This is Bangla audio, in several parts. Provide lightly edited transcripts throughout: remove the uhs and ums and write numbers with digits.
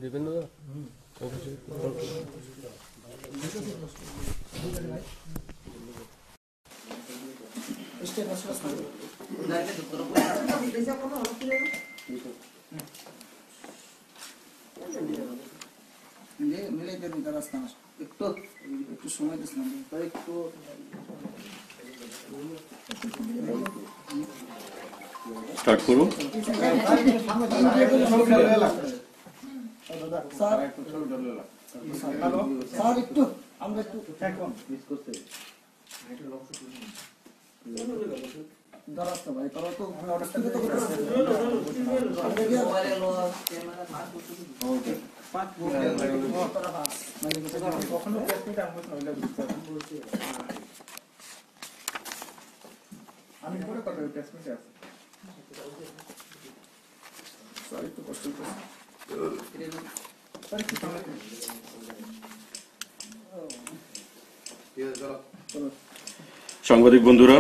বিভিন্ন একটু সময় দিস না একটু স্টার্ট করুন। স্যার একটু আমরা একটু দাঁড়াতে ভাই তারা তো আমি করে কথা টেস্টমেন্টে আছে স্যার একটু কষ্ট সাংবাদিক বন্ধুরা,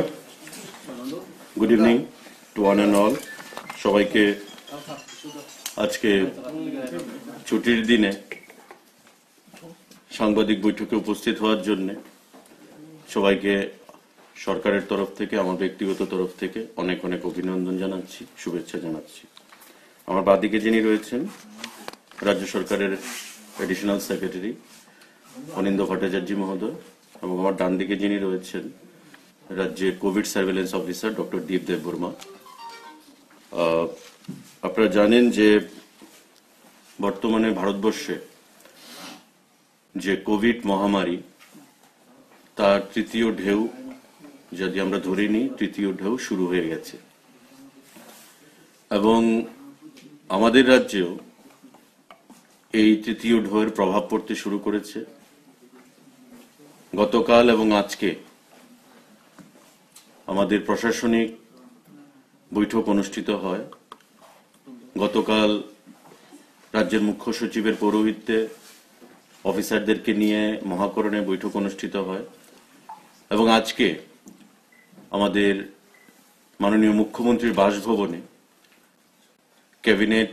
good evening to one and all. সবাইকে আজকে ছুটির দিনে সাংবাদিক বৈঠকে উপস্থিত হওয়ার জন্য সবাইকে সরকারের তরফ থেকে, আমার ব্যক্তিগত তরফ থেকে অনেক অনেক অভিনন্দন জানাচ্ছি, শুভেচ্ছা জানাচ্ছি। আমার বাদিকে যিনি রয়েছেন রাজ্য সরকারের এডিশনাল সেক্রেটারি অনিন্দ ভট্টাচার্য মহোদয়, এবং আমার ডান দিকে যিনি রয়েছেন রাজ্যের কোভিড সার্ভেলেন্স অফিসার ডক্টর দীপ দেববর্মা। আপনারা জানেন যে বর্তমানে ভারতবর্ষে যে কোভিড মহামারী তার তৃতীয় ঢেউ, যদি আমরা ধরে নিই তৃতীয় ঢেউ শুরু হয়ে গেছে, এবং আমাদের রাজ্যেও এই তৃতীয় ঢেউয়ের প্রভাব পড়তে শুরু করেছে। গতকাল এবং আজকে আমাদের প্রশাসনিক বৈঠক অনুষ্ঠিত হয়। গতকাল রাজ্যের মুখ্য সচিবের পৌরোহিত্যে অফিসারদেরকে নিয়ে মহাকরণে বৈঠক অনুষ্ঠিত হয়, এবং আজকে আমাদের মাননীয় মুখ্যমন্ত্রীর বাসভবনে ক্যাবিনেট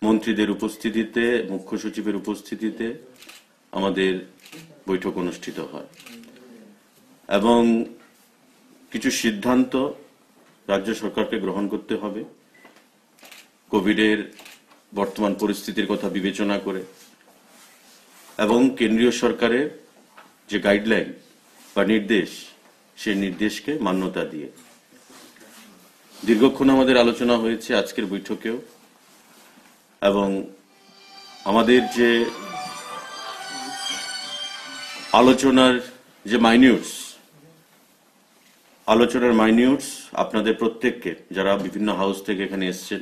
মন্ত্রীদের উপস্থিতিতে, মুখ্য সচিবের উপস্থিতিতে আমাদের বৈঠক অনুষ্ঠিত হয়, এবং কিছু সিদ্ধান্ত রাজ্য সরকারকে গ্রহণ করতে হবে কোভিডের বর্তমান পরিস্থিতির কথা বিবেচনা করে, এবং কেন্দ্রীয় সরকারের যে গাইডলাইন বা নির্দেশ, সেই নির্দেশকে মান্যতা দিয়ে। দীর্ঘক্ষণ আমাদের আলোচনা হয়েছে আজকের বৈঠকেও, এবং আমাদের যে আলোচনার যে মাইনিউটস আপনাদের প্রত্যেককে, যারা বিভিন্ন হাউস থেকে এখানে এসছেন,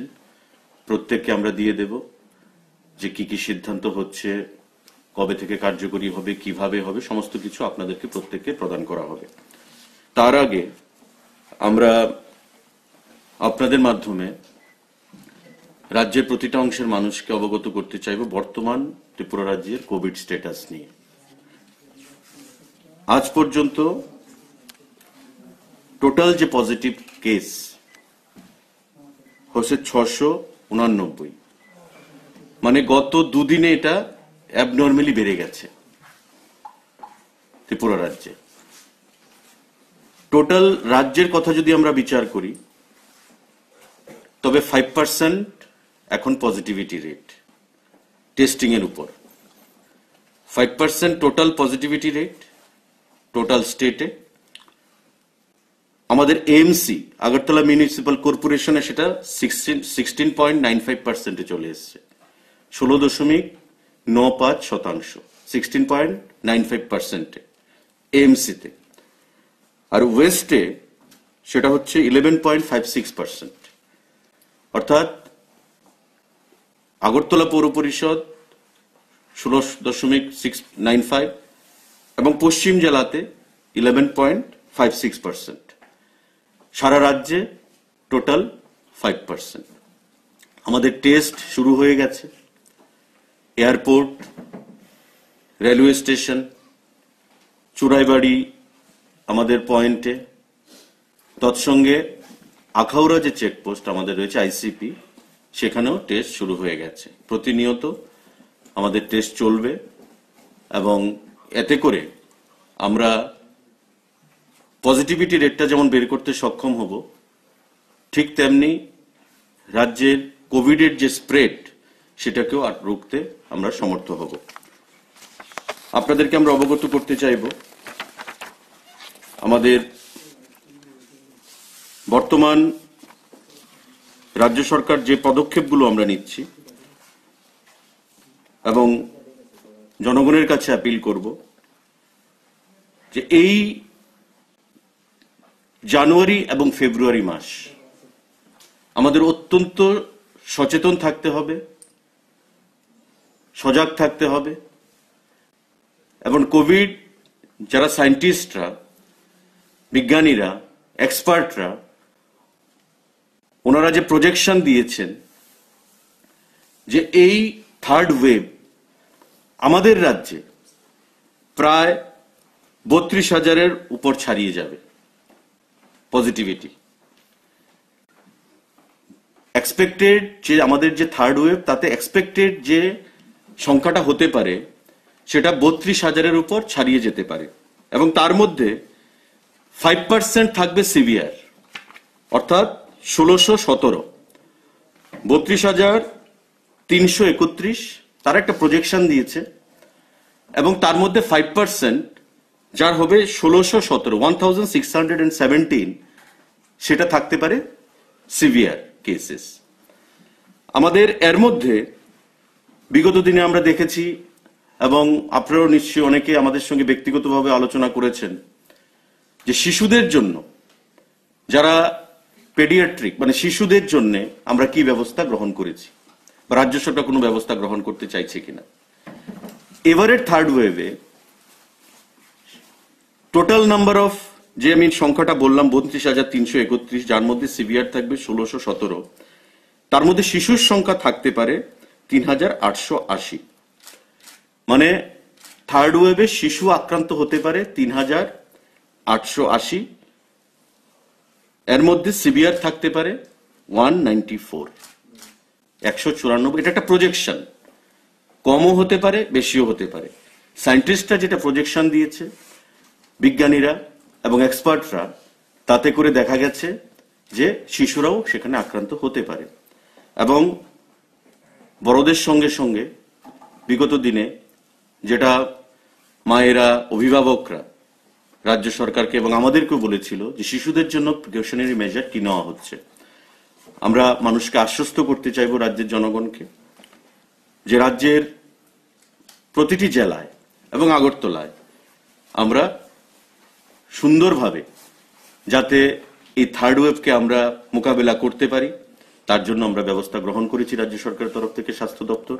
প্রত্যেককে আমরা দিয়ে দেব যে কি কি সিদ্ধান্ত হচ্ছে, কবে থেকে কার্যকরী হবে, কিভাবে হবে, সমস্ত কিছু আপনাদেরকে প্রত্যেককে প্রদান করা হবে। তার আগে আমরা আপনাদের মাধ্যমে রাজ্যের প্রতিটা অংশের মানুষকে অবগত করতে চাইব বর্তমান ত্রিপুরা রাজ্যের কোভিড স্ট্যাটাস নিয়ে। আজ পর্যন্ত টোটাল যে পজিটিভ কেস হচ্ছে 689, মানে গত দুদিনে এটা অ্যাবনর্মালি বেড়ে গেছে ত্রিপুরা রাজ্যে। টোটাল রাজ্যের কথা যদি আমরা বিচার করি তবে 5% এখন পজিটিভিটি রেট টেস্টিং এর উপর। 5% টোটাল পজিটিভিটি রেট টোটাল স্টেটে। আমাদের এএমসি আগরতলা মিউনিসিপাল কর্পোরেশনে সেটা 16.95% চলে এসছে, 16.95%, 16.95% এএমসিতে। আর ওয়েস্টে সেটা হচ্ছে 11.56%। অর্থাৎ আগরতলা পৌর পরিষদ 16.695 এবং পশ্চিম জেলাতে 11.56%। সারা রাজ্যে টোটাল 5%। আমাদের টেস্ট শুরু হয়ে গেছে এয়ারপোর্ট, রেলওয়ে স্টেশন, চুরাইবাড়ি আমাদের পয়েন্টে, তৎসঙ্গে আখাউড়া যে চেকপোস্ট আমাদের রয়েছে আইসিপি, সেখানেও টেস্ট শুরু হয়ে গেছে। প্রতিনিয়ত আমাদের টেস্ট চলবে এবং এতে করে আমরা পজিটিভিটি রেটটা যেমন বের করতে সক্ষম হব, ঠিক তেমনি রাজ্যের কোভিডের যে স্প্রেড সেটাকেও আর রুখতে আমরা সমর্থ হব। আপনাদেরকে আমরা অবগত করতে চাইব, আমাদের বর্তমান রাজ্য সরকার যে পদক্ষেপগুলো আমরা নিচ্ছি এবং জনগণের কাছে আপিল করব যে এই জানুয়ারি এবং ফেব্রুয়ারি মাস আমাদের অত্যন্ত সচেতন থাকতে হবে, সজাগ থাকতে হবে এবং কোভিড যারা সায়েন্টিস্টরা, বিজ্ঞানীরা, এক্সপার্টরা ওনারা যে প্রজেকশন দিয়েছেন যে এই থার্ড ওয়েভ আমাদের রাজ্যে প্রায় 32,000-এর উপর ছাড়িয়ে যাবে পজিটিভিটি। এক্সপেক্টেড যে আমাদের যে থার্ড ওয়েভ, তাতে এক্সপেক্টেড যে সংখ্যাটা হতে পারে সেটা 32,000-এর উপর ছাড়িয়ে যেতে পারে এবং তার মধ্যে 5% থাকবে সিভিয়ার, অর্থাৎ 1617। 32,331 তার একটা প্রজেকশন দিয়েছে এবং তার মধ্যে 5% যার হবে 1617, 1617, সেটা থাকতে পারে সিভিয়ার কেসেস। আমাদের এর মধ্যে বিগত দিনে আমরা দেখেছি এবং আপনারাও নিশ্চয়ই অনেকে আমাদের সঙ্গে ব্যক্তিগতভাবে আলোচনা করেছেন যে শিশুদের জন্য, যারা পেডিয়াট্রিক মানে শিশুদের জন্য আমরা কি ব্যবস্থা গ্রহণ করেছি বা রাজ্য সরকার কোনো ব্যবস্থা গ্রহণ করতে চাইছে কিনা। এবারের থার্ড ওয়েভে টোটাল নাম্বার অফ যে আমি সংখ্যাটা বললাম 32,331, যার মধ্যে সিভিয়ার থাকবে 1617, তার মধ্যে শিশুর সংখ্যা থাকতে পারে 3,880। মানে থার্ড ওয়েভে শিশু আক্রান্ত হতে পারে 3,880, এর মধ্যে সিভিয়ার থাকতে পারে 194, 194। এটা একটা প্রজেকশন, কমও হতে পারে বেশিও হতে পারে। সায়েন্টিস্টরা যেটা প্রজেকশন দিয়েছে, বিজ্ঞানীরা এবং এক্সপার্টরা, তাতে করে দেখা গেছে যে শিশুরাও সেখানে আক্রান্ত হতে পারে। এবং বড়দের সঙ্গে সঙ্গে বিগত দিনে যেটা মায়েরা, অভিভাবকরা রাজ্য সরকারকে এবং আমাদেরকেও বলেছিল যে শিশুদের জন্য প্রিকশনারি মেজার কি নেওয়া হচ্ছে। আমরা মানুষকে আশ্বস্ত করতে চাইব, রাজ্যের জনগণকে, যে রাজ্যের প্রতিটি জেলায় এবং আগরতলায় আমরা সুন্দরভাবে যাতে এই থার্ড ওয়েভকে আমরা মোকাবেলা করতে পারি তার জন্য আমরা ব্যবস্থা গ্রহণ করেছি রাজ্য সরকারের তরফ থেকে, স্বাস্থ্য দপ্তর।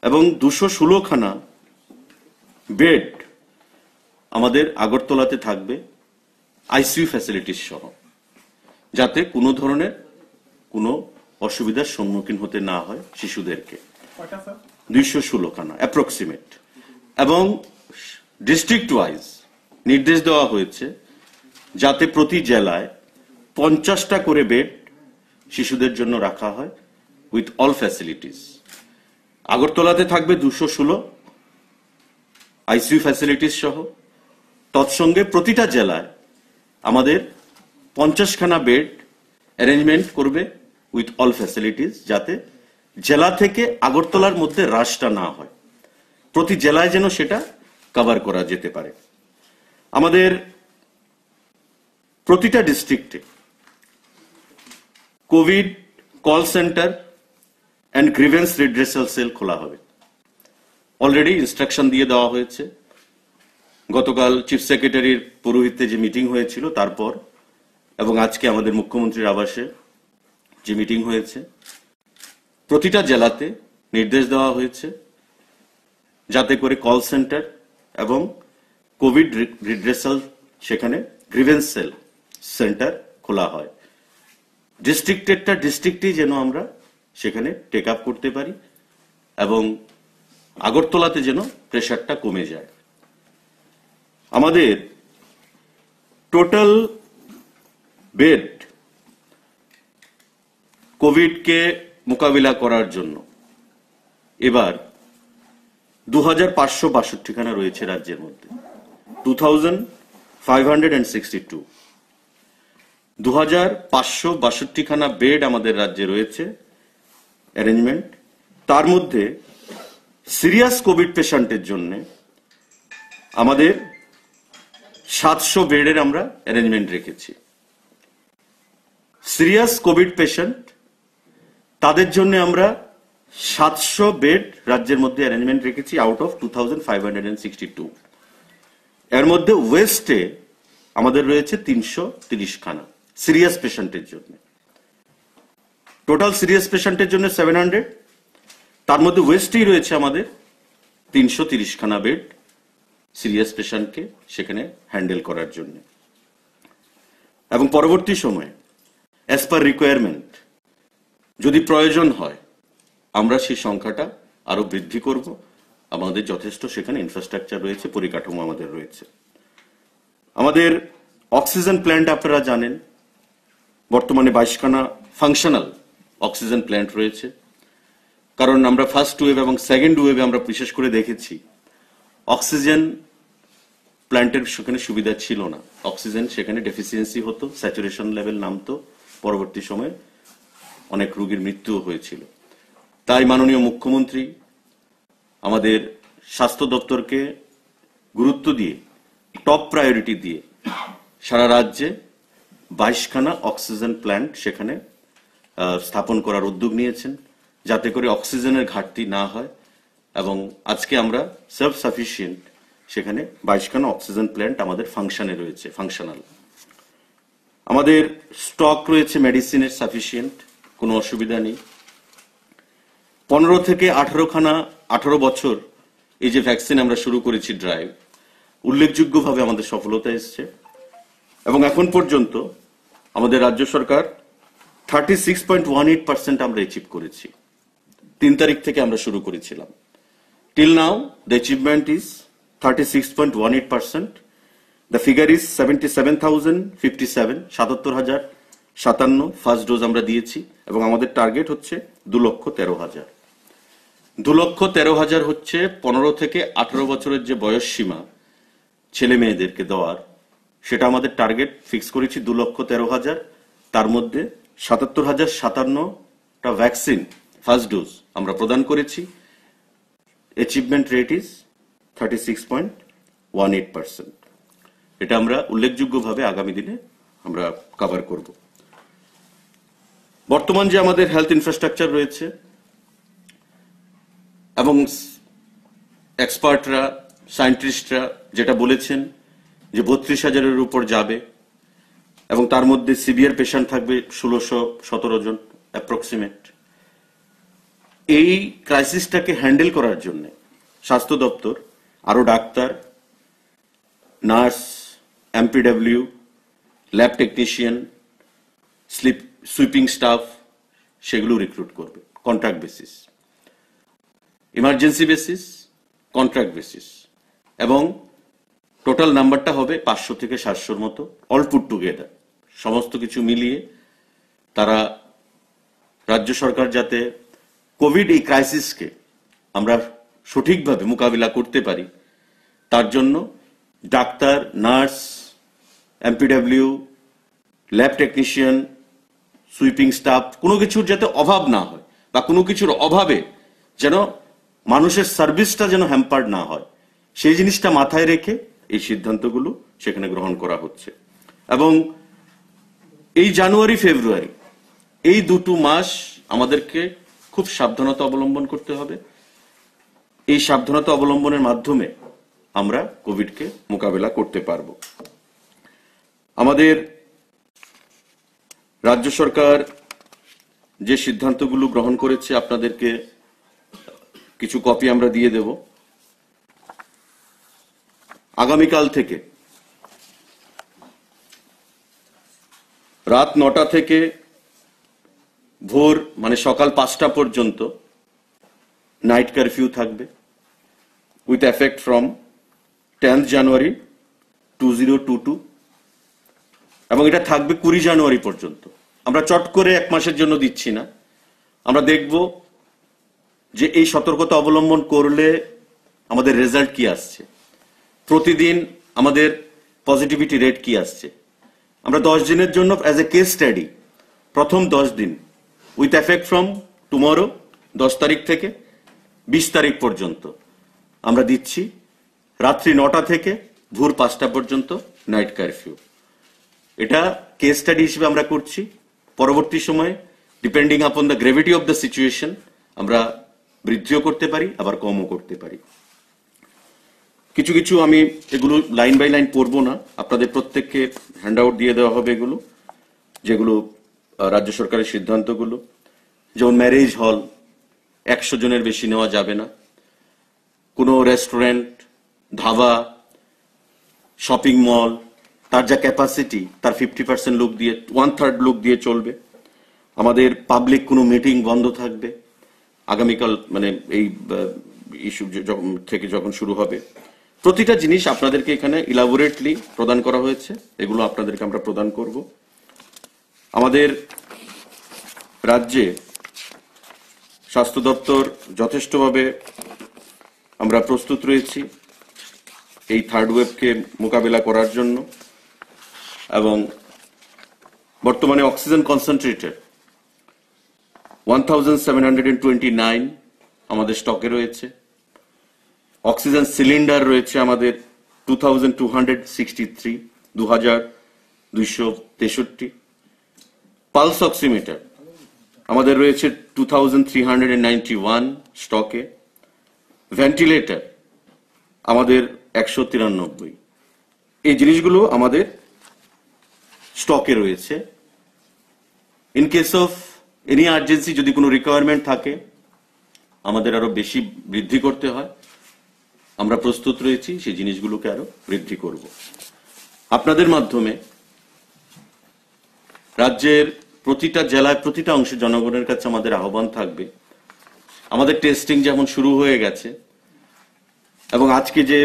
এবং 216খানা বেড আমাদের আগরতলাতে থাকবে আইসিইউ ফ্যাসিলিটিস সহ, যাতে কোনো ধরনের কোনো অসুবিধার সম্মুখীন হতে না হয় শিশুদেরকে। 216খানা অ্যাপ্রক্সিমেট। এবং ডিস্ট্রিক্ট ওয়াইজ নির্দেশ দেওয়া হয়েছে যাতে প্রতি জেলায় 50টা করে বেড শিশুদের জন্য রাখা হয় উইথ অল ফ্যাসিলিটিস। আগরতলাতে থাকবে 216 আইসিইউ ফ্যাসিলিটিস সহ। তৎসঙ্গে প্রতিটা জেলায় আমাদের 50খানা বেড অ্যারেঞ্জমেন্ট করবে উইথ অল ফ্যাসিলিটিস, যাতে জেলা থেকে আগরতলার মধ্যে হ্রাসটা না হয়, প্রতি জেলায় যেন সেটা কভার করা যেতে পারে। আমাদের প্রতিটা ডিস্ট্রিক্টে covid call centre and grievance redressal cell খোলা হবে। অলরেডি ইনস্ট্রাকশন দিয়ে দেওয়া হয়েছে। গতকাল চিফ সেক্রেটারির পৌরোহিত্যে যে মিটিং হয়েছিল তারপর এবং আজকে আমাদের মুখ্যমন্ত্রীর আবাসে যে মিটিং হয়েছে, প্রতিটা জেলাতে নির্দেশ দেওয়া হয়েছে যাতে করে কল সেন্টার এবং কোভিড রিড্রেসাল, সেখানে গ্রিভেন্স সেল সেন্টার খোলা হয়। ডিস্ট্রিক্টেরটা ডিস্ট্রিক্টেই যেন আমরা সেখানে টেক আপ করতে পারি এবং আগরতলাতে যেন প্রেশারটা কমে যায়। আমাদের টোটাল বেড কোভিডকে মোকাবিলা করার জন্য এবার 2562 রয়েছে রাজ্যের মধ্যে, 2562 2562 বেড আমাদের রাজ্যে রয়েছে অ্যারেঞ্জমেন্ট। তার মধ্যে সিরিয়াস কোভিড পেশেন্টের জন্য আমাদের 700 বেডের আমরা অ্যারেঞ্জমেন্ট রেখেছি। সিরিয়াস কোভিড পেশেন্ট তাদের জন্য আমরা 700 বেড রাজ্যের মধ্যে অ্যারেঞ্জমেন্ট রেখেছি আউট অফ 2562। এর মধ্যে ওয়েস্টে আমাদের রয়েছে 330 খানা সিরিয়াস পেশেন্টের জন্য। টোটাল সিরিয়াস পেশেন্টের জন্য 700, তার মধ্যে ওয়েস্টেই রয়েছে আমাদের 330 খানা বেড সিরিয়াস পেশেন্টকে সেখানে হ্যান্ডেল করার জন্য। এবং পরবর্তী সময়ে অ্যাজ পার রিকোয়ারমেন্ট যদি প্রয়োজন হয় আমরা সেই সংখ্যাটা আরো বৃদ্ধি করব। আমাদের যথেষ্ট সেখানে ইনফ্রাস্ট্রাকচার রয়েছে, পরিকাঠামো আমাদের রয়েছে। আমাদের অক্সিজেন প্ল্যান্ট আপনারা জানেন, বর্তমানে 22 খানা ফাংশনাল অক্সিজেন প্ল্যান্ট রয়েছে। কারণ আমরা ফার্স্ট ওয়েভ এবং সেকেন্ড ওয়েভে আমরা বিশেষ করে দেখেছি অক্সিজেন প্ল্যান্টের সেখানে সুবিধা ছিল না, অক্সিজেন সেখানে ডেফিসিয়েন্সি হতো, স্যাচুরেশন লেভেল নামতো, পরবর্তী সময়ে অনেক রোগীর মৃত্যুও হয়েছিল। তাই মাননীয় মুখ্যমন্ত্রী আমাদের স্বাস্থ্য দপ্তরকে গুরুত্ব দিয়ে টপ প্রায়োরিটি দিয়ে সারা রাজ্যে 22 খানা অক্সিজেন প্ল্যান্ট সেখানে স্থাপন করার উদ্যোগ নিয়েছেন, যাতে করে অক্সিজেনের ঘাটতি না হয়। এবং আজকে আমরা সেলফ সাফিসিয়েন্ট সেখানে 22 খানা অক্সিজেন প্ল্যান্ট আমাদের ফাংশনে রয়েছে, ফাংশনাল। আমাদের স্টক রয়েছে মেডিসিনের সাফিসিয়েন্ট, কোনো অসুবিধা নেই। 15 থেকে 18 খানা 18 বছর এই যে ভ্যাকসিন আমরা শুরু করেছি ড্রাইভ, উল্লেখযোগ্যভাবে আমাদের সফলতা এসছে। এবং এখন পর্যন্ত আমাদের রাজ্য সরকার 36.18% আমরা অ্যাচিভ করেছি। 3 তারিখ থেকে আমরা শুরু করেছিলাম। Till now the achievement is 36.18%। The figure is 77,057, 77,057 first dose আমরা দিয়েছি। এবং আমাদের টার্গেট হচ্ছে 2,13,000। 2,13,000 হচ্ছে 15 থেকে 18 বছরের যে বয়স সীমা ছেলে মেয়েদেরকে দেওয়ার, সেটা আমাদের টার্গেট ফিক্স করেছি 2,13,000। তার মধ্যে 77,057টা ভ্যাকসিন ফার্স্ট ডোজ আমরা প্রদান করেছি। Achievement rate is 36.18%। এটা আমরা উল্লেখযোগ্যভাবে আগামী দিনে আমরা কভার করব। বর্তমান যে আমাদের হেলথ ইনফ্রাস্ট্রাকচার রয়েছে এবং এক্সপার্টরা, সায়েন্টিস্টরা যেটা বলেছেন যে 32,000-এর উপর যাবে এবং তার মধ্যে সিভিয়ার পেশেন্ট থাকবে 1617 জন অ্যাপ্রক্সিমেট। এই ক্রাইসিসটাকে হ্যান্ডেল করার জন্য স্বাস্থ্য দপ্তর আরো doctor, nurse, MPW, lab technician, sweeping staff সেগুলো রিক্রুট করবে contract basis, emergency basis, contract basis. এবং টোটাল নাম্বারটা হবে 500 থেকে 700-র মতো, অল পুট টুগেদার। সমস্ত কিছু মিলিয়ে তারা রাজ্য সরকার যাতে কোভিড এই ক্রাইসিসকে আমরা সঠিকভাবে মোকাবিলা করতে পারি তার জন্য doctor, nurse, MPW, lab technician, sweeping staff কোনো কিছুর যাতে অভাব না হয় বা কোনো কিছুর অভাবে যেন মানুষের সার্ভিসটা যেন হ্যাম্পার্ড না হয়, সেই জিনিসটা মাথায় রেখে এই সিদ্ধান্তগুলো সেখানে গ্রহণ করা হচ্ছে। এবং এই জানুয়ারি ফেব্রুয়ারি এই 2 মাস আমাদেরকে খুব সাবধানতা অবলম্বন করতে হবে। এই সাবধানতা অবলম্বনের মাধ্যমে আমরা কোভিডকে মোকাবেলা করতে পারব। আমাদের রাজ্য সরকার যে সিদ্ধান্তগুলো গ্রহণ করেছে আপনাদেরকে কিছু কপি আমরা দিয়ে দেব। আগামীকাল থেকে রাত 9টা থেকে ভোর মানে সকাল 5টা পর্যন্ত নাইট কারফিউ থাকবে উইথ এফেক্ট ফ্রম 10th জানুয়ারি 2022 এবং এটা থাকবে 20 জানুয়ারি পর্যন্ত। আমরা চট করে 1 মাসের জন্য দিচ্ছি না, আমরা দেখব যে এই সতর্কতা অবলম্বন করলে আমাদের রেজাল্ট কি আসছে, প্রতিদিন আমাদের পজিটিভিটি রেট কি আসছে। আমরা 10 দিনের জন্য অ্যাজ এ কেস স্টাডি প্রথম 10 দিন উইথ এফেক্ট ফ্রম টুমরো 10 তারিখ থেকে 20 তারিখ পর্যন্ত আমরা দিচ্ছি রাত্রি 9টা থেকে ভোর 5টা পর্যন্ত নাইট কারফিউ। এটা কেস স্টাডি হিসেবে আমরা করছি। পরবর্তী সময়ে depending upon the gravity of the situation আমরা বৃদ্ধিও করতে পারি, আবার কমও করতে পারি। কিছু কিছু আমি এগুলো লাইন বাই লাইন পড়বো না, আপনাদের প্রত্যেককে হ্যান্ড আউট দিয়ে দেওয়া হবে এগুলো, যেগুলো রাজ্য সরকারের সিদ্ধান্তগুলো। যেমন ম্যারেজ হল 100 জনের বেশি নেওয়া যাবে না, কোনো রেস্টুরেন্ট, ধাবা, শপিং মল তার যা ক্যাপাসিটি তার 50% লোক দিয়ে 1/3 লোক দিয়ে চলবে। আমাদের পাবলিক কোনো মিটিং বন্ধ থাকবে আগামীকাল, মানে এই ইস্যু থেকে যখন শুরু হবে। প্রতিটা জিনিস আপনাদেরকে এখানে ইলাবোরেটলি প্রদান করা হয়েছে, এগুলো আপনাদেরকে আমরা প্রদান করব। আমাদের রাজ্যে স্বাস্থ্য দপ্তর যথেষ্টভাবে আমরা প্রস্তুত রয়েছি এই থার্ড ওয়েভকে মোকাবেলা করার জন্য, এবং বর্তমানে অক্সিজেন কনসেন্ট্রেটর 1729 আমাদের স্টকে রয়েছে। অক্সিজেন সিলিন্ডার রয়েছে আমাদের 2263, 2263। পালস অক্সিমিটার আমাদের রয়েছে 2391 স্টকে। ভেন্টিলেটর আমাদের 193। এই জিনিসগুলো আমাদের স্টকে রয়েছে। In case of any urgency, যদি কোনো রিকোয়ারমেন্ট থাকে আমাদের আরো বেশি বৃদ্ধি করতে হয়, আমরা প্রস্তুত রয়েছি সেই জিনিসগুলোকে আরো বৃদ্ধি করব। আপনাদের মাধ্যমে রাজ্যের প্রতিটা জেলায় প্রতিটা অংশের জনগণের কাছে আমাদের আহ্বান থাকবে, আমাদের টেস্টিং যেমন শুরু হয়ে গেছে, এবং আজকে যে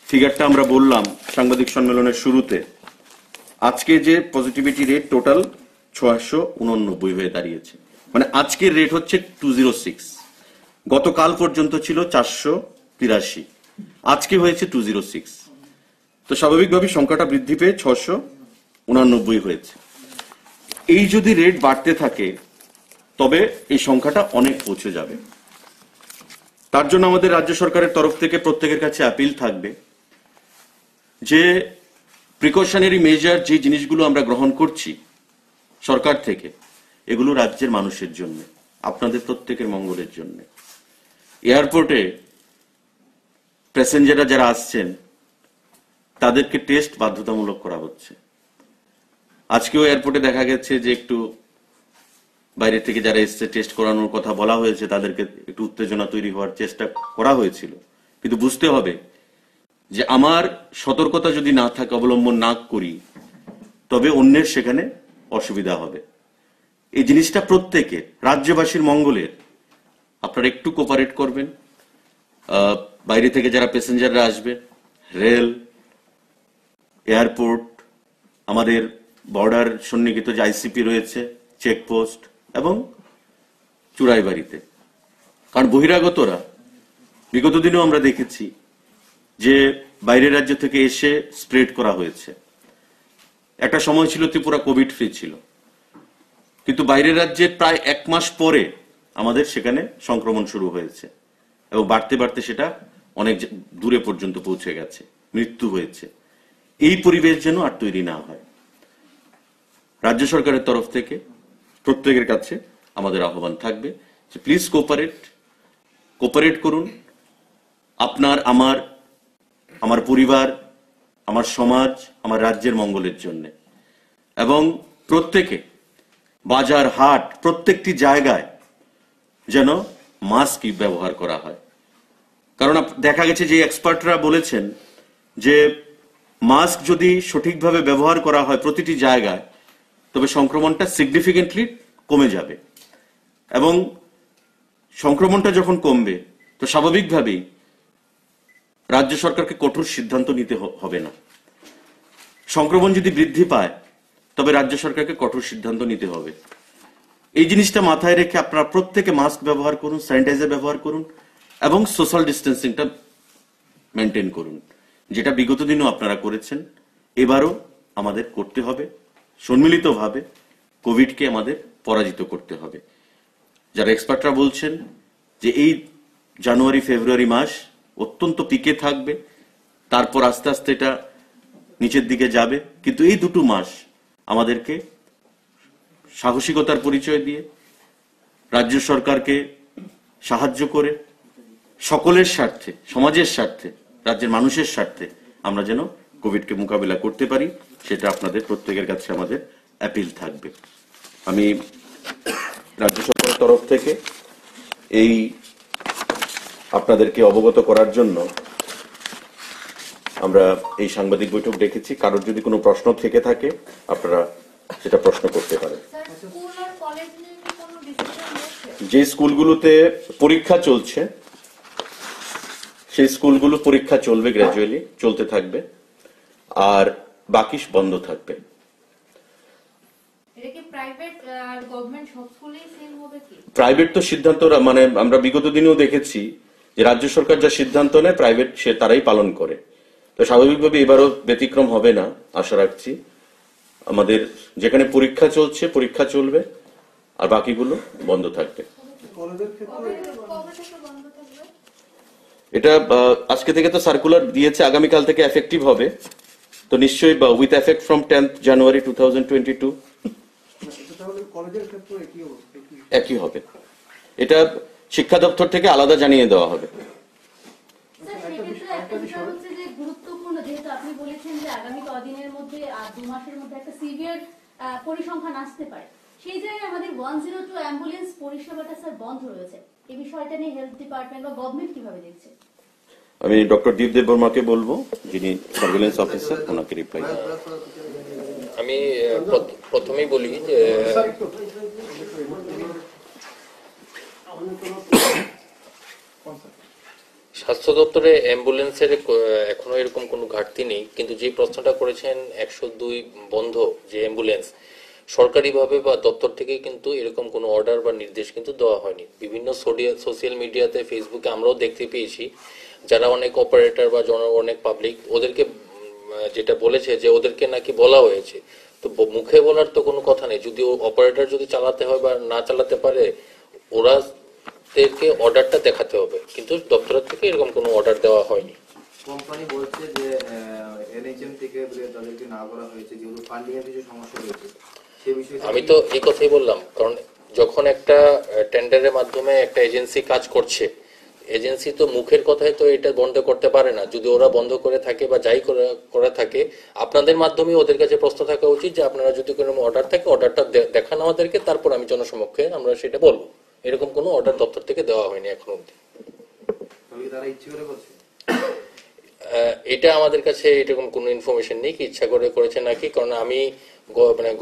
ফিগারটা আমরা বললাম সাংবাদিক সম্মেলনের শুরুতে, আজকে যে পজিটিভিটি রেট টোটাল 689 হয়ে দাঁড়িয়েছে, মানে আজকের রেট হচ্ছে 206। গতকাল পর্যন্ত ছিল 483, আজকে হয়েছে 206। তো স্বাভাবিকভাবে সংখ্যাটা বৃদ্ধি পেয়ে 689 হয়েছে। এই যদি রেট বাড়তে থাকে তবে এই সংখ্যাটা অনেক পৌঁছে যাবে। তার জন্য আমাদের রাজ্য সরকারের তরফ থেকে প্রত্যেকের কাছে আপিল থাকবে যে প্রিকশনারি মেজার যে জিনিসগুলো আমরা গ্রহণ করছি সরকার থেকে, এগুলো রাজ্যের মানুষের জন্য, আপনাদের প্রত্যেকের মঙ্গলের জন্য। এয়ারপোর্টে প্যাসেঞ্জাররা যারা আসছেন তাদেরকে টেস্ট বাধ্যতামূলক করা হচ্ছে। আজকেও এয়ারপোর্টে দেখা গেছে যে একটু বাইরে থেকে যারা এসছে টেস্ট করানোর কথা বলা হয়েছে, তাদেরকে একটু উত্তেজনা তৈরি হওয়ার চেষ্টা করা হয়েছিল। কিন্তু বুঝতে হবে যে আমার সতর্কতা যদি না থাকে, অবলম্বন না করি, তবে অন্যের সেখানে অসুবিধা হবে। এই জিনিসটা প্রত্যেকের, রাজ্যবাসীর মঙ্গলের। আপনারা একটু কোপারেট করবেন। বাইরে থেকে যারা প্যাসেঞ্জাররা আসবে, রেল, এয়ারপোর্ট, আমাদের বর্ডার সন্নিহিত যে আইসিপি রয়েছে, চেকপোস্ট এবং চুড়াইবাড়িতে, কারণ বহিরাগতরা বিগত দিনেও আমরা দেখেছি যে বাইরের রাজ্য থেকে এসে স্প্রেড করা হয়েছে। একটা সময় ছিল ত্রিপুরা কোভিড ফ্রি ছিল, কিন্তু বাইরের রাজ্যের প্রায় 1 মাস পরে আমাদের সেখানে সংক্রমণ শুরু হয়েছে, এবং বাড়তে বাড়তে সেটা অনেক দূরে পর্যন্ত পৌঁছে গেছে, মৃত্যু হয়েছে। এই পরিবেশ যেন আর তৈরি না হয়, রাজ্য সরকারের তরফ থেকে প্রত্যেকের কাছে আমাদের আহ্বান থাকবে যে প্লিজ কোপারেট করুন। আপনার, আমার পরিবার, আমার সমাজ, আমার রাজ্যের মঙ্গলের জন্য। এবং প্রত্যেকে বাজার, হাট, প্রত্যেকটি জায়গায় যেন মাস্ক ব্যবহার করা হয়। কারণ দেখা গেছে যে এক্সপার্টরা বলেছেন যে মাস্ক যদি সঠিকভাবে ব্যবহার করা হয় প্রতিটি জায়গায়, তবে সংক্রমণটা সিগনিফিকেন্টলি কমে যাবে। এবং সংক্রমণটা যখন কমবে, তো স্বাভাবিকভাবেই রাজ্য সরকারকে কঠোর সিদ্ধান্ত নিতে হবে না। সংক্রমণ যদি বৃদ্ধি পায়, তবে রাজ্য সরকারকে কঠোর সিদ্ধান্ত নিতে হবে। এই জিনিসটা মাথায় রেখে আপনারা প্রত্যেকে মাস্ক ব্যবহার করুন, স্যানিটাইজার ব্যবহার করুন এবং সোশ্যাল ডিস্টেন্সিংটা মেনটেন করুন, যেটা বিগত দিনও আপনারা করেছেন। এবারও আমাদের করতে হবে, সম্মিলিতভাবে কোভিডকে আমাদের পরাজিত করতে হবে। যারা এক্সপার্টরা বলছেন যে এই জানুয়ারি ফেব্রুয়ারি মাস অত্যন্ত পিকে থাকবে, তারপর আস্তে আস্তে এটা নিচের দিকে যাবে, কিন্তু এই দুটো মাস আমাদেরকে সাহসিকতার পরিচয় দিয়ে রাজ্য সরকারকে সাহায্য করে সকলের স্বার্থে, সমাজের স্বার্থে, রাজ্যের মানুষের স্বার্থে আমরা যেন কোভিডকে মোকাবিলা করতে পারি, সেটা আপনাদের প্রত্যেকের কাছে আমাদের অ্যাপিল থাকবে। আমি রাজ্য সরকারের তরফ থেকে এই আপনাদেরকে অবগত করার জন্য আমরা এই সাংবাদিক বৈঠক ডেকেছি। কারোর যদি কোনো প্রশ্ন থেকে থাকে আপনারা সেটা প্রশ্ন করতে পারেন। যে স্কুলগুলোতে পরীক্ষা চলছে সেই স্কুলগুলো পরীক্ষা চলবে, গ্র্যাজুয়ালি চলতে থাকবে, আর বাকি বন্ধ থাকবে। প্রাইভেট তো সিদ্ধান্ত, মানে আমরা বিগত দিনেও দেখেছি যে রাজ্য সরকার যা সিদ্ধান্ত নেয় প্রাইভেট সে তারাই পালন করে, তো স্বাভাবিকভাবে এবারও ব্যতিক্রম হবে না আশা রাখছি। আমাদের যেখানে পরীক্ষা চলছে পরীক্ষা চলবে, আর বাকিগুলো বন্ধ থাকবে। এটা আজকে থেকে তো সার্কুলার দিয়েছে, আগামীকাল থেকে এফেক্টিভ হবে, তো নিশ্চয়ই উইথ এফেক্ট ফ্রম 10th জানুয়ারি 2022 একই হবে। এটা শিক্ষা দপ্তর থেকে আলাদা জানিয়ে দেওয়া হবে। গুরুত্বপূর্ণ, যেহেতু আপনি বলেছেন যে আগামী কদিনের মধ্যে 2 মাসের মধ্যে একটা সিভিয়ার পরিসংখ্যান আসতে পারে, সেই জায়গায় আমাদের 102 অ্যাম্বুলেন্স পরিষেবাটা স্যার বন্ধ রয়েছে। এই বিষয়টা নিয়ে হেলথ ডিপার্টমেন্ট বা গভর্নমেন্ট কিভাবে দেখছে? আমি ডক্টর দীপদেব বর্মাকে বলবো, যিনি সার্ভেলেন্স অফিসার, ওনাকে রিপ্লাই। আমি প্রথমেই বলি যে স্বাস্থ্য দপ্তরে অ্যাম্বুলেন্সের এখনো এরকম কোনো ঘাটতি নেই, কিন্তু যে প্রশ্নটা করেছেন 102 বন্ধ যে অ্যাম্বুলেন্স, সরকারিভাবে বা দপ্তর থেকে কিন্তু এরকম কোনো অর্ডার বা নির্দেশ কিন্তু দেওয়া হয়নি। বিভিন্ন সোশ্যাল মিডিয়াতে, ফেসবুকে আমরাও দেখতে পেয়েছি যারা অনেক অপারেটর বা অনেক পাবলিক ওদেরকে যেটা বলেছে যে ওদেরকে নাকি বলা হয়েছে, তো মুখে বলার তো কোনো কথা নেই। যদি অপারেটর যদি চালাতে হয় বা না চালাতে পারে, ওরা অর্ডারটা দেখাতে হবে, কিন্তু দপ্তর থেকে এরকম কোনো অর্ডার দেওয়া হয়নি। কোম্পানি বলছে যে এনএইচএম থেকে তাদেরকে না করা হয়েছে, যেগুলো ফান্ডিং এর কিছু সমস্যা রয়েছে সেই বিষয়ে। আমি তো এই কথাই বললাম, কারণ যখন একটা টেন্ডারের মাধ্যমে একটা এজেন্সি কাজ করছে, এজেন্সি তো মুখের কথায় তো এটা বন্ধ করতে পারে না। যদি ওরা বন্ধ করে থাকে বা যাই করে থাকে, আপনাদের মাধ্যমে ওদের কাছে প্রশ্ন থাকা উচিত যে আপনারা যদি কোনো অর্ডার থাকে অর্ডারটা দেখান আমাদেরকে, তারপর আমি জনসমক্ষে আমরা সেটা বলবো। এরকম কোনো অর্ডার দপ্তর থেকে দেওয়া হয়নি এখনো অবধি। তারা ইচ্ছে করে করছে, এটা আমাদের কাছে এরকম কোনো ইনফরমেশন নেই কি ইচ্ছা করে করেছে নাকি। কারণ আমি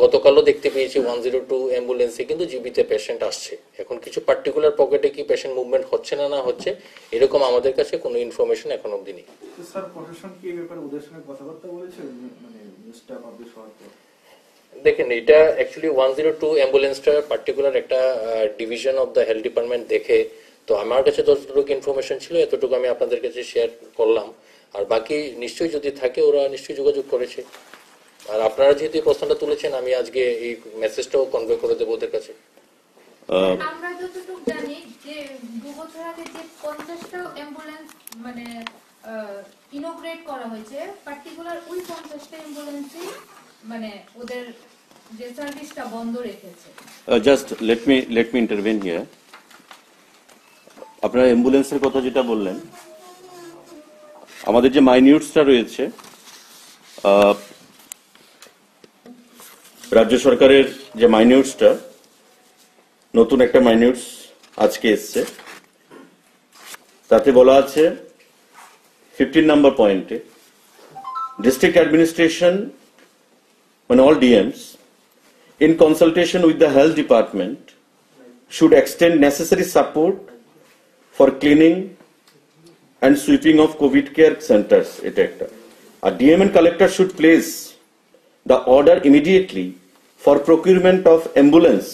গতকালও দেখতে পেয়েছি 102 অ্যাম্বুলেন্সে কিন্তু জীবিত পেশেন্ট আসছে। এখন কিছু পার্টিকুলার পকেটে কি পেশেন্ট মুভমেন্ট হচ্ছে না না হচ্ছে, এরকম আমাদের কাছে কোনো ইনফরমেশন এখন অবধি নেই। স্যার, প্রশাসন কি এই ব্যাপারে ওদের সঙ্গে কথাবার্তা বলেছে, মানে স্টাফ পাবলিশ হওয়ার পর? দেখেন, এটা অ্যাকচুয়ালি 102 অ্যাম্বুলেন্সটা পার্টিকুলার একটা division of the health department দেখে, তো আমার কাছে যতটুকু ইনফরমেশন ছিল এতটুকু আমি আপনাদের কাছে শেয়ার করলাম। আর বাকি নিশ্চয়ই যদি থাকে ওরা নিশ্চয়ই যোগাযোগ করেছে। আর আপনারা যেহেতু এই প্রশ্নটা তুলেছেন, আমি আজকে এই মেসেজটাও কনভে করে দেবো ওদের কাছে। আমরা যতটুকু জানি যে 2 বছর আগে যে 50টা অ্যাম্বুলেন্স মানে ইনোগ্রেট করা হয়েছে, পার্টিকুলার ওই 50টা অ্যাম্বুলেন্সই মানে ওদের যে সার্ভিসটা বন্ধ রেখেছে। Just let me intervene here. আপনারা অ্যাম্বুলেন্সের কথা যেটা বললেন, আমাদের যে মাইনিউটসটা রয়েছে, রাজ্য সরকারের যে মাইনিউটসটা, নতুন একটা মাইনিউটস আজকে এসছে, তাতে বলা আছে 15 নম্বর পয়েন্টে, ডিস্ট্রিক্ট অ্যাডমিনিস্ট্রেশন মানে all DMs in consultation with the health department should extend necessary support for cleaning and sweeping of COVID care centers. এটা একটা। আর DM and collector should place the order immediately for procurement of ambulance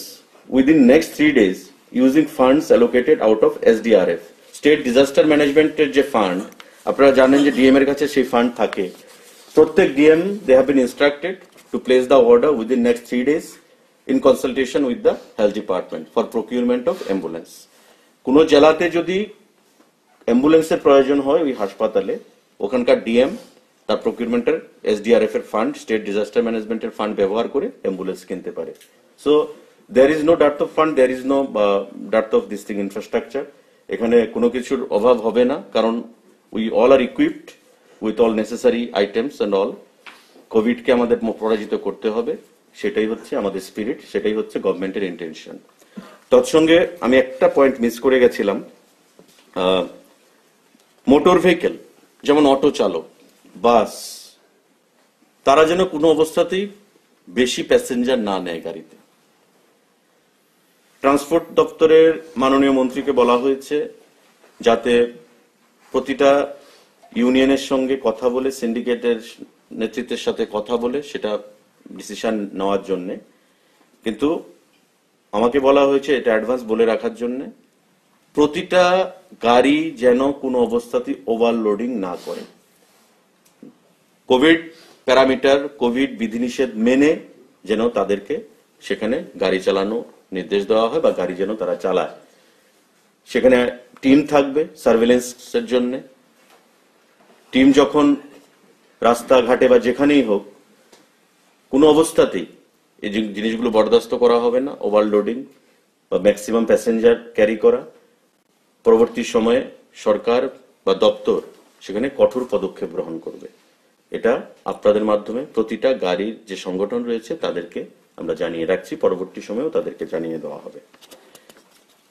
within next 3 days using funds allocated out of SDRF. State Disaster Management যে ফান্ড আপনারা জানেন যে ডিএম এর কাছে সেই ফান্ড থাকে প্রত্যেক DM they have been instructed to place the order within next 3 days in consultation with the health department for procurement of ambulance. কোন জেলাতে যদি অ্যাম্বুলেন্সের প্রয়োজন হয় ওই হাসপাতালে ওখানকার ডিএম তার প্রকিউরমেন্টের এসডিআরএফ এর ফান্ড স্টেট ডিজাস্টার ম্যানেজমেন্টের ফান্ড ব্যবহার করে অ্যাম্বুলেন্স কিনতে পারে so there is no dearth of fund there is no dearth of this thing infrastructure এখানে কোনো কিছুর অভাব হবে না কারণ we all are equipped with all necessary items and all কোভিডকে আমাদের পরাজিত করতে হবে সেটাই হচ্ছে আমাদের স্পিরিট সেটাই হচ্ছে গভর্নমেন্টের ইন্টেনশন তৎসঙ্গে আমি একটা পয়েন্ট মিস করে গেছিলাম মোটর ভেহিকেল যেমন অটো চালক বাস তারা যেন কোনো অবস্থাতেই বেশি প্যাসেঞ্জার না নেয় গাড়িতে ট্রান্সপোর্ট দপ্তরের মাননীয় মন্ত্রীকে বলা হয়েছে যাতে প্রতিটা ইউনিয়নের সঙ্গে কথা বলে সিন্ডিকেটের নেতৃত্বের সাথে কথা বলে সেটা ডিসিশন নেওয়ার জন্য কিন্তু আমাকে বলা হয়েছে এটা অ্যাডভান্স বলে রাখার জন্য প্রতিটা গাড়ি যেন কোনো অবস্থাতেই ওভারলোডিং না করে কোভিড প্যারামিটার কোভিড বিধিনিষেধ মেনে যেন তাদেরকে সেখানে গাড়ি চালানো নির্দেশ দেওয়া হয় বা গাড়ি যেন তারা চালায় সেখানে টিম থাকবে সার্ভেলেন্সের জন্য টিম যখন রাস্তাঘাটে বা যেখানেই হোক কোনো অবস্থাতেই এই জিনিসগুলো বরদাস্ত করা হবে না ওভারলোডিং বা ম্যাক্সিমাম প্যাসেঞ্জার ক্যারি করা পরবর্তী সময়ে সরকার বা দপ্তর সেখানে কঠোর পদক্ষেপ গ্রহণ করবে এটা আপনাদের মাধ্যমে প্রতিটা গাড়ির যে সংগঠন রয়েছে তাদেরকে আমরা জানিয়ে রাখছি পরবর্তী সময়েও তাদেরকে জানিয়ে দেওয়া হবে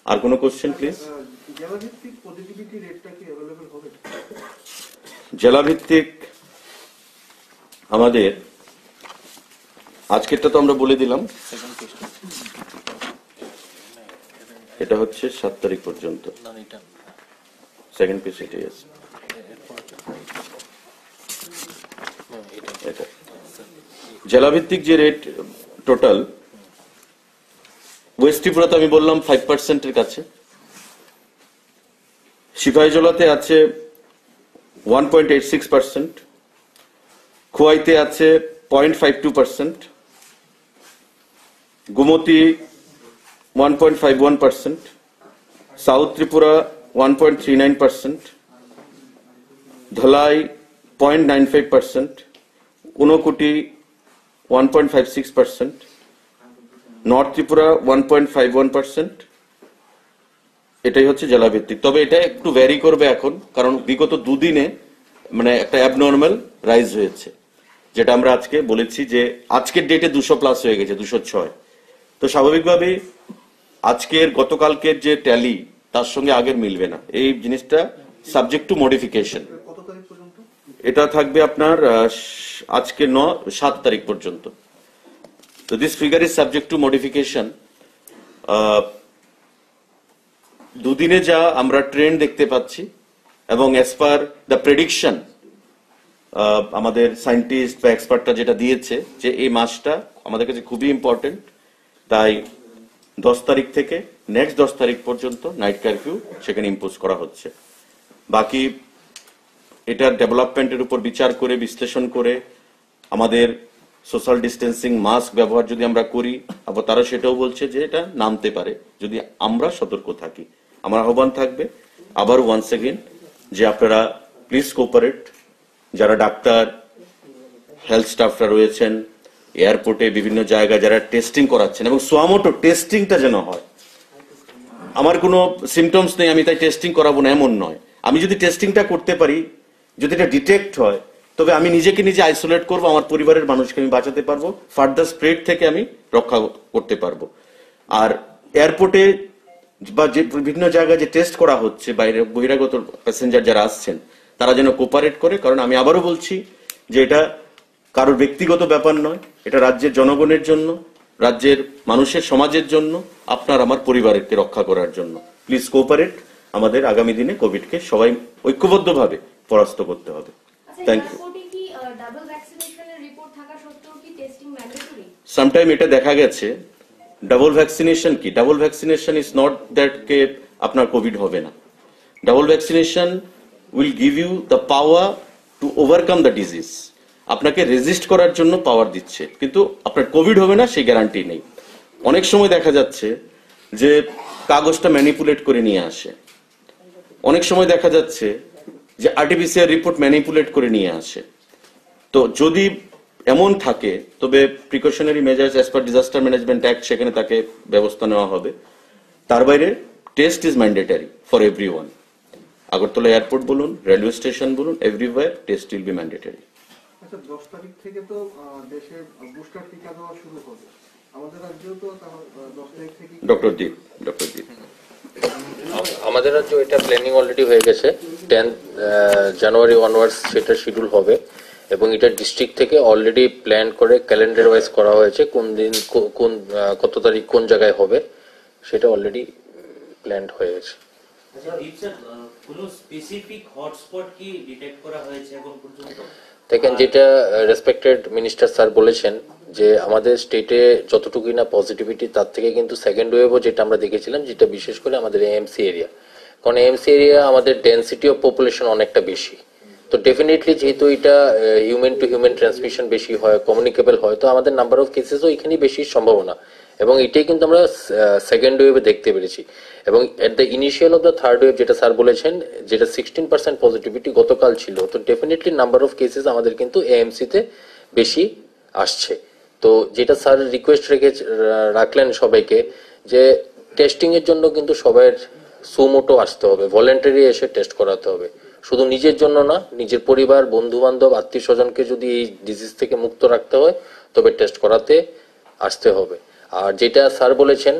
আর কোনো কোশ্চেন প্লিজ জেলাভিত্তিক পজিটিভিটি রেটটা কি অ্যাভেলেবল হবে জেলাভিত্তিক আমাদের আজকেরটা তো আমরা বলে দিলাম এটা হচ্ছে 7 তারিখ পর্যন্ত সেকেন্ড পেজ এটাই আছে এটা জেলাভিত্তিক যে রেট টোটাল ওয়েস্ট ত্রিপুরাতে আমি বললাম 5% এর কাছে সিপাহীজলাতে আছে 1.86% খোয়াইতে আছে 0.52% গুমতি 1.51% সাউথ ত্রিপুরা 1.39% ধলাই 0.95% ঊনকোটি 1.56% নর্থ ত্রিপুরা 1.51% এটাই হচ্ছে জেলাভিত্তিক তবে এটা একটু ভ্যারি করবে এখন কারণ বিগত দুদিনে মানে একটা অ্যাবনর্মাল রাইজ হয়েছে যেটা আমরা আজকে বলেছি যে আজকের ডেটে 200 প্লাস হয়ে গেছে 206 তো স্বাভাবিকভাবেই আজকের গতকালকের যে ট্যালি তার সঙ্গে আগের মিলবে না এই জিনিসটা সাবজেক্ট টু মডিফিকেশন কত তারিখ পর্যন্ত এটা থাকবে আপনার আজকে 7 তারিখ পর্যন্ত তো this figure is subject to modification দুদিনে যা আমরা ট্রেন্ড দেখতে পাচ্ছি এবং অ্যাজ পার দ্য প্রেডিকশন আমাদের সায়েন্টিস্ট বা এক্সপার্টরা যেটা দিয়েছে যে এই মাসটা আমাদের কাছে খুবই ইম্পর্টেন্ট তাই 10 তারিখ থেকে নেক্সট 10 তারিখ পর্যন্ত নাইট কারফিউ সেখানে ইম্পোজ করা হচ্ছে বাকি এটার ডেভেলপমেন্টের উপর বিচার করে বিশ্লেষণ করে আমাদের সোশ্যাল ডিস্টেন্সিং মাস্ক ব্যবহার যদি আমরা করি আবার তারা সেটাও বলছে যে এটা নামতে পারে যদি আমরা সতর্ক থাকি আমার আহ্বান থাকবে আবার ওয়ান্স এগেইন যে আপনারা প্লিজ কোঅপারেট যারা ডাক্তার হেলথ স্টাফরা রয়েছেন এয়ারপোর্টে বিভিন্ন জায়গায় যারা টেস্টিং করাচ্ছেন এবং সোয়ামোটো টেস্টিংটা যেন হয় আমার কোনো সিমটমস নেই আমি তাই টেস্টিং করাবো না এমন নয় আমি যদি টেস্টিংটা করতে পারি যদি এটা ডিটেক্ট হয় তবে আমি নিজেকে নিজে আইসোলেট করবো আমার পরিবারের মানুষকে আমি বাঁচাতে পারবো ফার্দার স্প্রেড থেকে আমি রক্ষা করতে পারবো আর এয়ারপোর্টে বা যে বিভিন্ন জায়গায় যে টেস্ট করা হচ্ছে বাইরে বহিরাগত প্যাসেঞ্জার যারা আসছেন তারা যেন কোঅপারেট করে কারণ আমি আবারও বলছি যে এটা কারোর ব্যক্তিগত ব্যাপার নয় এটা রাজ্যের জনগণের জন্য রাজ্যের মানুষের সমাজের জন্য আপনার আমার পরিবারকে রক্ষা করার জন্য প্লিজ কোঅপারেট আমাদের আগামী দিনে কোভিডকে সবাই ঐক্যবদ্ধভাবে পরাস্ত করতে হবে থ্যাংক ইউ সামটাইম এটা দেখা গেছে ডাবল ভ্যাকসিনেশন কি? Double vaccination is not that কে আপনার কোভিড হবে না। Double vaccination will give you the power to overcome the disease, আপনাকে রেজিস্ট করার জন্য পাওয়ার দিচ্ছে, কিন্তু আপনার কোভিড হবে না সেই গ্যারান্টি নেই। অনেক সময় দেখা যাচ্ছে যে কাগজটা ম্যানিপুলেট করে নিয়ে আসে, অনেক সময় দেখা যাচ্ছে যে আরটিপিসিআর রিপোর্ট ম্যানিপুলেট করে নিয়ে আসে। তো যদি এমন থাকে তবে precautionary measures as per disaster management act সেখানে তাকে ব্যবস্থা নেওয়া হবে। তার বাইরে test is mandatory for everyone. Agartala airport বলুন, রেলওয়ে স্টেশন বলুন, everywhere test will be mandatory. আচ্ছা, 10 তারিখ থেকে তো দেশে বুস্টার টিকা দেওয়া শুরু হবে, আমাদের রাজ্যেও তো 10 তারিখ থেকে। ডক্টর দীপ আমাদের রাজ্য এটা প্ল্যানিং অলরেডি হয়ে গেছে, 10 জানুয়ারি অনওয়ার্ডস সেটা শিডিউল হবে এবং এটা ডিস্ট্রিক্ট থেকে অলরেডি প্ল্যান করে ক্যালেন্ডার ওয়াইজ করা হয়েছে, কোন দিন কত তারিখ কোন জায়গায় হবে সেটা অলরেডি প্ল্যান্ড হয়ে গেছে। আচ্ছা দীপ স্যার, কোনো স্পেসিফিক হটস্পট কি ডিটেক্ট করা হয়েছে এখন পর্যন্ত? দেখেন, যেটা রেসপেক্টেড মিনিস্টার স্যার বলেছেন যে আমাদের স্টেটে যতটুকুই না পজিটিভিটি তার থেকে কিন্তু সেকেন্ড ওয়েভও যেটা আমরা দেখেছিলাম, যেটা বিশেষ করে আমাদের এএমসি এরিয়া, কারণ এএমসি এরিয়া আমাদের ডেন্সিটি অফ পপুলেশন অনেকটা বেশি। তো ডেফিনেটলি যেহেতু এটা হিউম্যান টু হিউম্যান ট্রান্সমিশন বেশি হয়, কমিউনিকেবল হয়, তো আমাদের নাম্বার অফ কেসেসও এখানেই বেশি সম্ভাবনা, এবং এটাই কিন্তু আমরা সেকেন্ড ওয়েভে দেখতে পেরেছি। এবং at the initial of the third wave যেটা স্যার বলেছেন, যেটা 16% পজিটিভিটি গতকাল ছিল, তো ডেফিনেটলি নাম্বার অফ কেসেস আমাদের কিন্তু এএমসিতে বেশি আসছে। তো যেটা স্যার রিকোয়েস্ট রাখলেন সবাইকে যে টেস্টিং এর জন্য কিন্তু সবাই সুমোটো আসতে হবে, ভলেন্টারি এসে টেস্ট করাতে হবে, শুধু নিজের জন্য না, নিজের পরিবার, বন্ধু বান্ধব, আত্মীয় স্বজনকে যদি এই ডিজিজ থেকে মুক্ত রাখতে হয় তবে টেস্ট করাতে আসতে হবে। আর যেটা স্যার বলেছেন,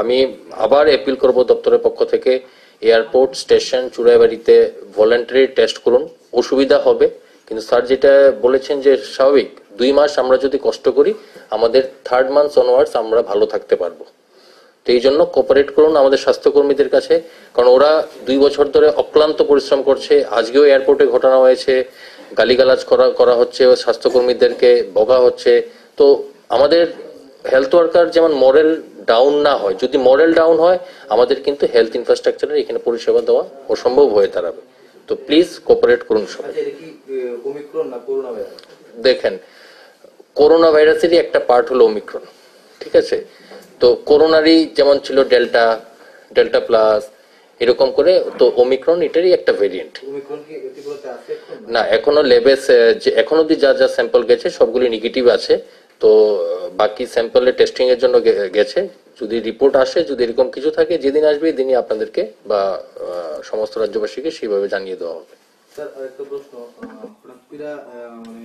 আমি আবার অ্যাপিল করব দপ্তরের পক্ষ থেকে, এয়ারপোর্ট, স্টেশন, চুড়াইবাড়িতে ভলেন্টারি টেস্ট করুন। অসুবিধা হবে, কিন্তু স্যার যেটা বলেছেন যে স্বাভাবিক 2 মাস আমরা যদি কষ্ট করি, আমাদের 3rd মান্থ অনওয়ার্ডস আমরা ভালো থাকতে পারবো। তো এই জন্য কোঅপারেট করুন আমাদের স্বাস্থ্যকর্মীদের কাছে, কারণ ওরা 2 বছর ধরে অক্লান্ত পরিশ্রম করছে। আজকেও এয়ারপোর্টে ঘটনা হয়েছে, গালিগালাজ করা হচ্ছে, স্বাস্থ্যকর্মীদেরকে বকা হচ্ছে। তো আমাদের হেলথ ওয়ার্কার যেমন মরাল ডাউন না হয়, যদি মরাল ডাউন হয় আমাদের কিন্তু হেলথ ইনফ্রাস্ট্রাকচারের এখানে পরিষেবা দেওয়া অসম্ভব হয়ে দাঁড়াবে। তো প্লিজ কোঅপারেট করুন সবাই। আচ্ছা, এটা কি ওমিক্রন না করোনা ভাইরাস? দেখেন, করোনা ভাইরাসেরই একটা পার্ট হলো ওমিক্রন, ঠিক আছে? তো করোনারই যেমন ছিল ডেল্টা প্লাস, এরকম করে, তো ওমিক্রন এটারই একটা ভেরিয়েন্ট। ওমিক্রন কি এটিগুলোতে আছে এখন? না, এখনো লেবেস এখন অব্দি যা যা স্যাম্পল গেছে সবগুলি নেগেটিভ আছে। তো বাকি স্যাম্পলে টেস্টিং এর জন্য গেছে। যদি রিপোর্ট আসে, যদি এরকম কিছু থাকে, যেদিন আসবে এদিনই আপনাদেরকে বা সমস্ত রাজ্যবাসীকে সেইভাবে জানিয়ে দেওয়া হবে। স্যার আরেকটা প্রশ্ন, হঠাৎ করে মানে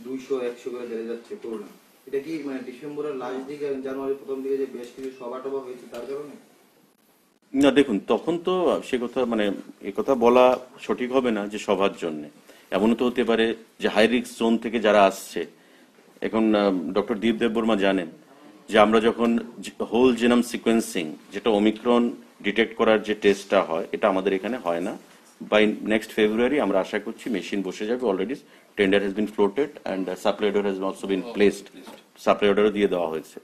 200-100 করে বেড়ে যাচ্ছে করোনা, এটা কি মানে ডিসেম্বরের লাস্ট দিকে, জানুয়ারির প্রথম দিকে যে বেশ কিছু সভা টভা হয়েছে তার কারণে? না দেখুন, তখন তো সে কথা মানে কথা বলা সঠিক হবে না যে সবার জন্য। এমনও তো হতে পারে যে হাই রিস্ক জোন থেকে যারা আসছে, এখন ডক্টর দীপ দেববর্মা জানেন যে আমরা যখন হোল জিনোম সিকোয়েন্সিং, যেটা ওমিক্রন ডিটেক্ট করার যে টেস্টটা হয়, এটা আমাদের এখানে হয় না। বাই নেক্সট ফেব্রুয়ারি আমরা আশা করছি মেশিন বসে যাবে। Already tender has been floated and supply order has also been placed, supply অর্ডারও দিয়ে দেওয়া হয়েছে।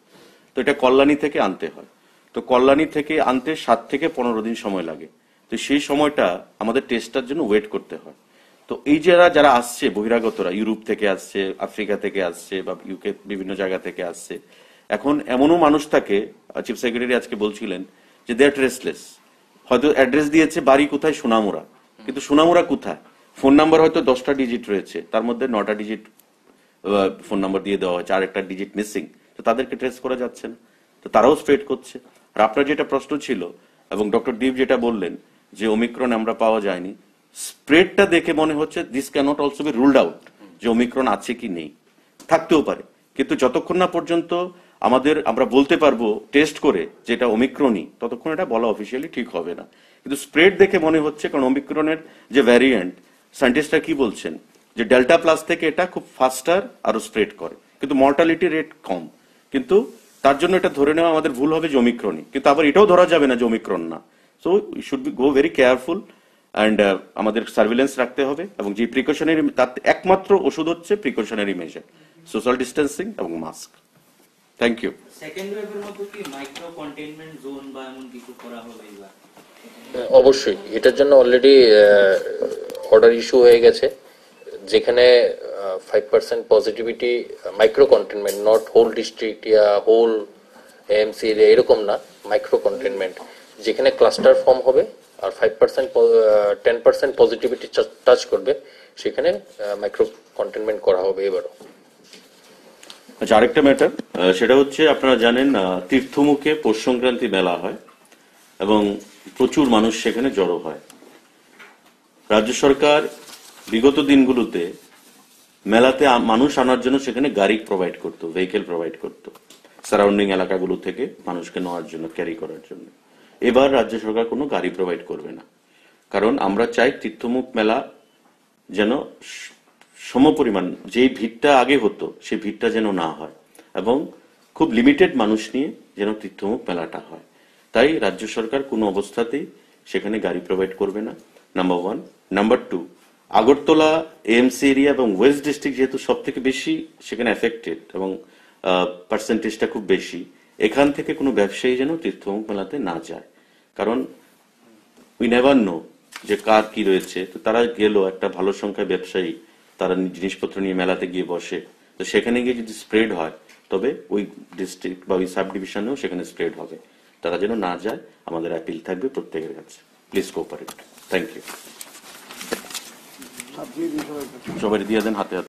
তো এটা কল্যাণী থেকে আনতে হয়, তো কল্যাণী থেকে আনতে 7 থেকে 15 দিন সময় লাগে। তো সেই সময়টা আমাদের টেস্টটার জন্য ওয়েট করতে হয়। তো এই যারা আসছে বহিরাগতরা, ইউরোপ থেকে আসছে, আফ্রিকা থেকে আসছে, বা ইউকে বিভিন্ন জায়গা থেকে আসছে, এখন এমনও মানুষ থাকে, চিফ সেক্রেটারি আজকে বলছিলেন যে দে আর ট্রেসলেস। হয়তো অ্যাড্রেস দিয়েছে বাড়ি কোথায়, সোনামুড়া, কিন্তু সোনামুড়া কোথায়, ফোন নাম্বার হয়তো 10টা ডিজিট রয়েছে, তার মধ্যে 9টা ডিজিট ফোন নাম্বার দিয়ে দেওয়া হয়েছে, আর একটা ডিজিট মিসিং। তো তাদেরকে ট্রেস করা যাচ্ছে না, তো তারাও স্প্রেড করছে। আর আপনার যেটা প্রশ্ন ছিল এবং ডক্টর দীপ যেটা বললেন যে ওমিক্রন আমরা পাওয়া যায়নি, স্প্রেডটা দেখে মনে হচ্ছে this cannot also be ruled out যে ওমিক্রন আছে কি নেই, থাকতেও পারে। কিন্তু যতক্ষণ না পর্যন্ত আমরা বলতে পারবো টেস্ট করে যেটা ওমিক্রনই, ততক্ষণ এটা বলা অফিসিয়ালি ঠিক হবে না। কিন্তু স্প্রেড দেখে মনে হচ্ছে, কারণ ওমিক্রনের যে ভ্যারিয়েন্ট, সায়েন্টিস্টরা কি বলছেন যে ডেল্টা প্লাস থেকে এটা খুব ফাস্টার আরো স্প্রেড করে, কিন্তু মর্টালিটি রেট কম। কিন্তু তার জন্য এটা ধরে নেওয়া আমাদের ভুল হবে যে ওমিক্রনই, কিন্তু আবার এটাও ধরা যাবে না যে ওমিক্রন না। So we should be go very careful and আমাদের সার্ভিলেন্স রাখতে হবে। এবং যে প্রিকশনারি, তার একমাত্র ওষুধ হচ্ছে প্রিকশনারি মেজার, সোশ্যাল ডিস্টেন্সিং এবং মাস্ক। Thank you. সেকেন্ড ওয়েভের মতো কি মাইক্রো কন্টেইনমেন্ট জোন বা এমন কিছু করা হবে এবার? অবশ্যই এটার জন্য অলরেডি অর্ডার ইস্যু হয়ে গেছে, যেখানে 5% positivity, micro containment, not whole district ইয়া হোল এমসি এরিয়া, এরকম না, মাইক্রো কন্টেনমেন্ট, যেখানে ক্লাস্টার ফর্ম হবে আর 10% পজিটিভিটি টাচ করবে, সেখানে মাইক্রো কন্টেনমেন্ট করা হবে এবারও। আচ্ছা, আরেকটা ম্যাটার, সেটা হচ্ছে আপনারা জানেন তীর্থমুখে পৌষ সংক্রান্তি মেলা হয় এবং প্রচুর মানুষ সেখানে জড়ো হয়। রাজ্য সরকার বিগত দিনগুলোতে মেলাতে মানুষ আনার জন্য সেখানে গাড়ি প্রোভাইড করতো, ভেহিকেল প্রোভাইড করতো, সারাউন্ডিং এলাকাগুলো থেকে মানুষকে নেওয়ার জন্য, ক্যারি করার জন্য। এবার রাজ্য সরকার কোনো গাড়ি প্রোভাইড করবে না, কারণ আমরা চাই তীর্থমুখ মেলা যেন সমপরিমাণ, যে ভিড়টা আগে হতো সেই ভিড়টা যেন না হয় এবং খুব লিমিটেড মানুষ নিয়ে যেন তীর্থমুখ মেলাটা হয়। তাই রাজ্য সরকার কোনো অবস্থাতেই সেখানে গাড়ি প্রোভাইড করবে না, number 1। Number 2, Agartala AMC area এবং ওয়েস্ট ডিস্ট্রিক্ট যেহেতু সব থেকে বেশি সেখানে এফেক্টেড এবং পার্সেন্টেজটা খুব বেশি, এখান থেকে কোনো ব্যবসায়ী যেন তীর্থমুখ মেলাতে না যায়, কারণ উই নেভার নো যে কার কি রয়েছে। তো তারা গেল, একটা ভালো সংখ্যায় ব্যবসায়ী তারা জিনিসপত্র নিয়ে মেলাতে গিয়ে বসে, তো সেখানে গিয়ে যদি স্প্রেড হয় তবে ওই ডিস্ট্রিক্ট বা ওই সাব ডিভিশনেও সেখানে স্প্রেড হবে। তারা যেন না যায়, আমাদের অ্যাপিল থাকবে প্রত্যেকের কাছে, প্লিজ কোঅপারেট। Thank you. সবাই দিয়ে দেন হাতে হাতে।